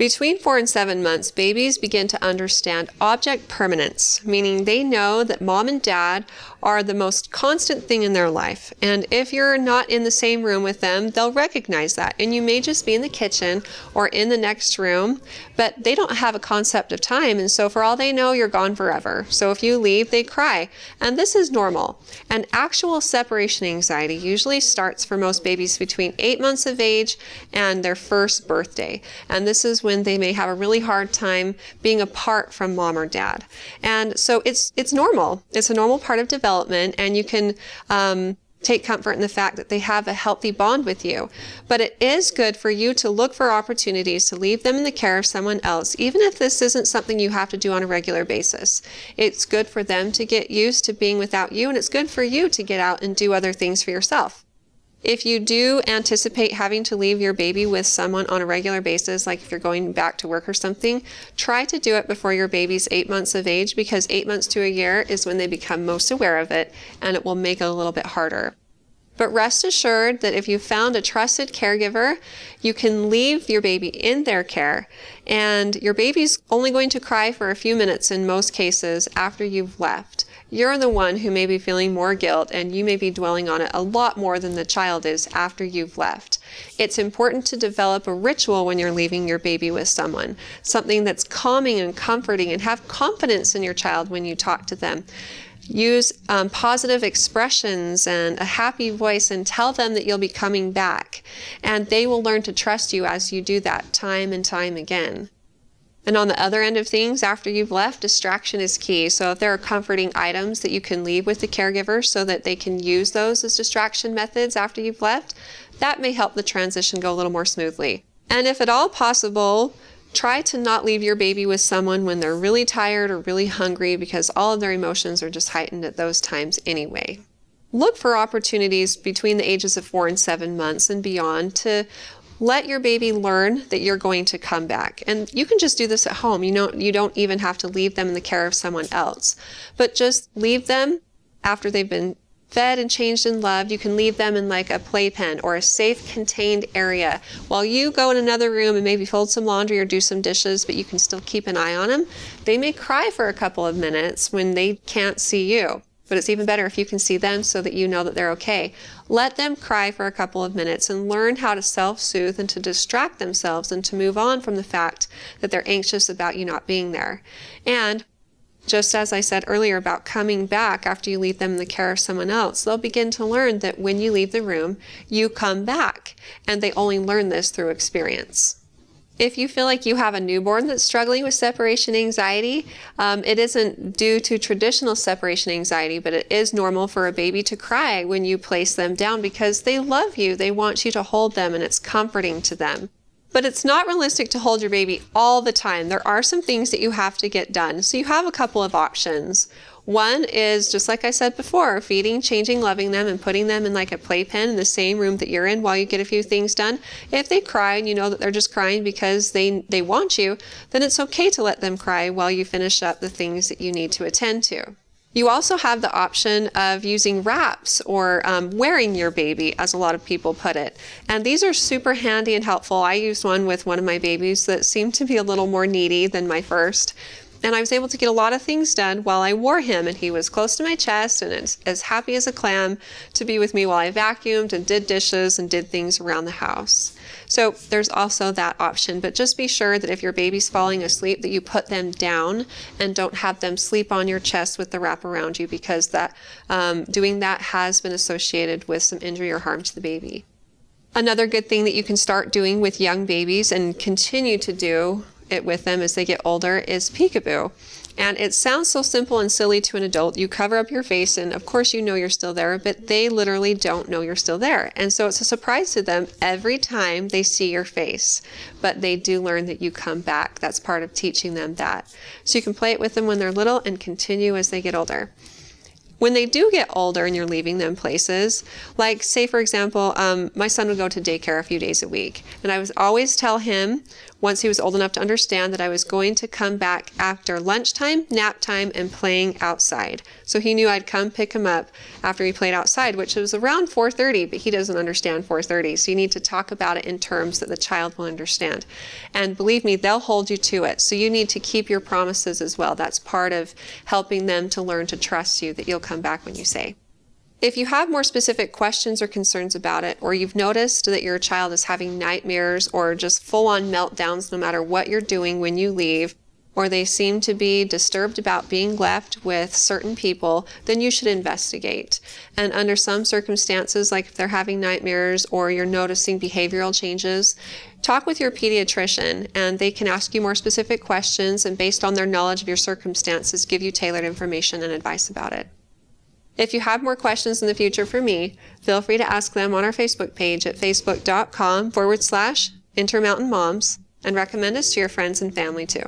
Between 4 and 7 months, babies begin to understand object permanence, meaning they know that mom and dad are the most constant thing in their life. And if you're not in the same room with them, they'll recognize that. And you may just be in the kitchen or in the next room, but they don't have a concept of time. And so for all they know, you're gone forever. So if you leave, they cry. And this is normal. And actual separation anxiety usually starts for most babies between 8 months of age and their first birthday. And this is when they may have a really hard time being apart from mom or dad. And so it's normal. It's a normal part of development, and you can take comfort in the fact that they have a healthy bond with you. But it is good for you to look for opportunities to leave them in the care of someone else, even if this isn't something you have to do on a regular basis. It's good for them to get used to being without you, and it's good for you to get out and do other things for yourself. If you do anticipate having to leave your baby with someone on a regular basis, like if you're going back to work or something, try to do it before your baby's 8 months of age, because 8 months to a year is when they become most aware of it, and it will make it a little bit harder. But rest assured that if you found a trusted caregiver, you can leave your baby in their care, and your baby's only going to cry for a few minutes in most cases after you've left. You're the one who may be feeling more guilt, and you may be dwelling on it a lot more than the child is after you've left. It's important to develop a ritual when you're leaving your baby with someone, something that's calming and comforting, and have confidence in your child when you talk to them. Use positive expressions and a happy voice, and tell them that you'll be coming back. And they will learn to trust you as you do that time and time again. And on the other end of things, after you've left, distraction is key. So if there are comforting items that you can leave with the caregiver so that they can use those as distraction methods after you've left, that may help the transition go a little more smoothly. And if at all possible, try to not leave your baby with someone when they're really tired or really hungry, because all of their emotions are just heightened at those times anyway. Look for opportunities between the ages of 4 and 7 months and beyond to let your baby learn that you're going to come back. And you can just do this at home. You don't even have to leave them in the care of someone else. But just leave them after they've been fed and changed and loved. You can leave them in like a playpen or a safe contained area while you go in another room and maybe fold some laundry or do some dishes, but you can still keep an eye on them. They may cry for a couple of minutes when they can't see you, but it's even better if you can see them so that you know that they're okay. Let them cry for a couple of minutes and learn how to self-soothe and to distract themselves and to move on from the fact that they're anxious about you not being there. And just as I said earlier about coming back after you leave them in the care of someone else, they'll begin to learn that when you leave the room, you come back. And they only learn this through experience. If you feel like you have a newborn that's struggling with separation anxiety, it isn't due to traditional separation anxiety, but it is normal for a baby to cry when you place them down because they love you. They want you to hold them, and it's comforting to them. But it's not realistic to hold your baby all the time. There are some things that you have to get done. So you have a couple of options. One is, just like I said before, feeding, changing, loving them, and putting them in like a playpen in the same room that you're in while you get a few things done. If they cry and you know that they're just crying because they want you, then it's okay to let them cry while you finish up the things that you need to attend to. You also have the option of using wraps or wearing your baby, as a lot of people put it. And these are super handy and helpful. I used one with one of my babies that seemed to be a little more needy than my first. And I was able to get a lot of things done while I wore him, and he was close to my chest and as happy as a clam to be with me while I vacuumed and did dishes and did things around the house. So there's also that option, but just be sure that if your baby's falling asleep that you put them down and don't have them sleep on your chest with the wrap around you, because that doing that has been associated with some injury or harm to the baby. Another good thing that you can start doing with young babies and continue to do it with them as they get older is peekaboo. And it sounds so simple and silly to an adult. You cover up your face and of course you know you're still there, but they literally don't know you're still there. And so it's a surprise to them every time they see your face. But they do learn that you come back. That's part of teaching them that. So you can play it with them when they're little and continue as they get older. When they do get older and you're leaving them places, like say for example, my son would go to daycare a few days a week, and I was always tell him once he was old enough to understand that I was going to come back after lunchtime, nap time, and playing outside. So he knew I'd come pick him up after he played outside, which was around 4:30, but he doesn't understand 4:30. So you need to talk about it in terms that the child will understand. And believe me, they'll hold you to it. So you need to keep your promises as well. That's part of helping them to learn to trust you, that you'll come back when you say. If you have more specific questions or concerns about it, or you've noticed that your child is having nightmares or just full-on meltdowns no matter what you're doing when you leave, or they seem to be disturbed about being left with certain people, then you should investigate. And under some circumstances, like if they're having nightmares or you're noticing behavioral changes, talk with your pediatrician and they can ask you more specific questions, and based on their knowledge of your circumstances, give you tailored information and advice about it. If you have more questions in the future for me, feel free to ask them on our Facebook page at facebook.com/Intermountain Moms, and recommend us to your friends and family too.